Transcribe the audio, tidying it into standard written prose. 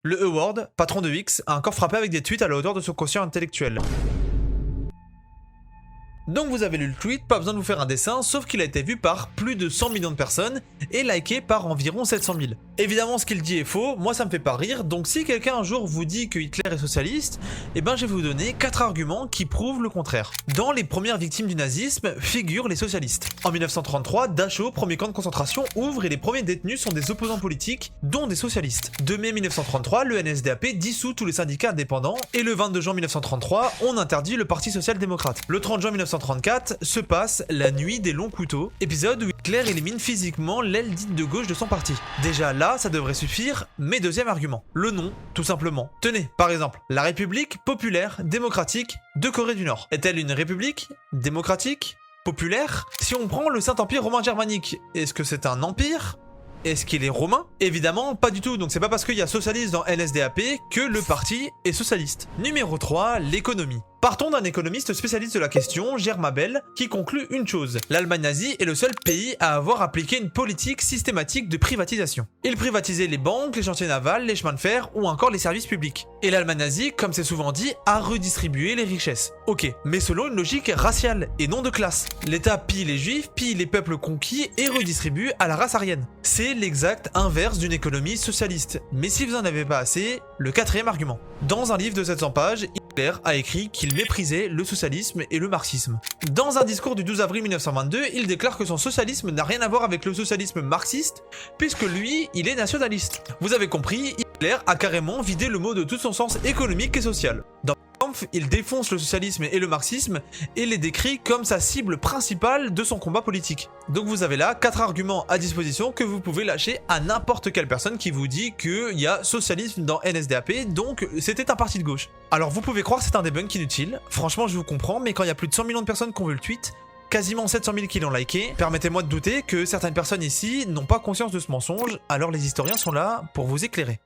Le E-Word, patron de X, a encore frappé avec des tweets à la hauteur de son quotient intellectuel. Donc vous avez lu le tweet, pas besoin de vous faire un dessin, sauf qu'il a été vu par plus de 100 millions de personnes et liké par environ 700 000. Évidemment ce qu'il dit est faux, moi ça me fait pas rire, donc si quelqu'un un jour vous dit que Hitler est socialiste, eh ben je vais vous donner 4 arguments qui prouvent le contraire. Dans les premières victimes du nazisme figurent les socialistes. En 1933, Dachau, premier camp de concentration, ouvre et les premiers détenus sont des opposants politiques, dont des socialistes. 2 mai 1933, le NSDAP dissout tous les syndicats indépendants et le 22 juin 1933, on interdit le Parti social-démocrate. Le 30 juin 1934 se passe la nuit des longs couteaux, épisode où Hitler élimine physiquement l'aile dite de gauche de son parti. Déjà là, ça devrait suffire, mais deuxième argument, le nom, tout simplement. Tenez, par exemple, la République populaire démocratique de Corée du Nord. Est-elle une république démocratique populaire? Si on prend le Saint-Empire romain germanique, est-ce que c'est un empire? Est-ce qu'il est romain? Évidemment, pas du tout, donc c'est pas parce qu'il y a socialiste dans NSDAP que le parti est socialiste. Numéro 3, l'économie. Partons d'un économiste spécialiste de la question, Germain Bell, qui conclut une chose. L'Allemagne nazie est le seul pays à avoir appliqué une politique systématique de privatisation. Il privatisait les banques, les chantiers navals, les chemins de fer ou encore les services publics. Et l'Allemagne nazie, comme c'est souvent dit, a redistribué les richesses. Ok, mais selon une logique raciale et non de classe. L'État pille les juifs, pille les peuples conquis et redistribue à la race aryenne. C'est l'exact inverse d'une économie socialiste. Mais si vous en avez pas assez, le quatrième argument. Dans un livre de 700 pages, Hitler a écrit qu'il méprisait le socialisme et le marxisme. Dans un discours du 12 avril 1922, il déclare que son socialisme n'a rien à voir avec le socialisme marxiste, puisque lui, il est nationaliste. Vous avez compris, Hitler a carrément vidé le mot de tout son sens économique et social. Dans Kampf, il défonce le socialisme et le marxisme et les décrit comme sa cible principale de son combat politique. Donc vous avez là 4 arguments à disposition que vous pouvez lâcher à n'importe quelle personne qui vous dit qu'il y a socialisme dans NSDAP, donc c'était un parti de gauche. Alors vous pouvez croire que c'est un debunk inutile, franchement je vous comprends, mais quand il y a plus de 100 millions de personnes qui ont vu le tweet, quasiment 700 000 qui l'ont liké, permettez-moi de douter que certaines personnes ici n'ont pas conscience de ce mensonge, alors les historiens sont là pour vous éclairer.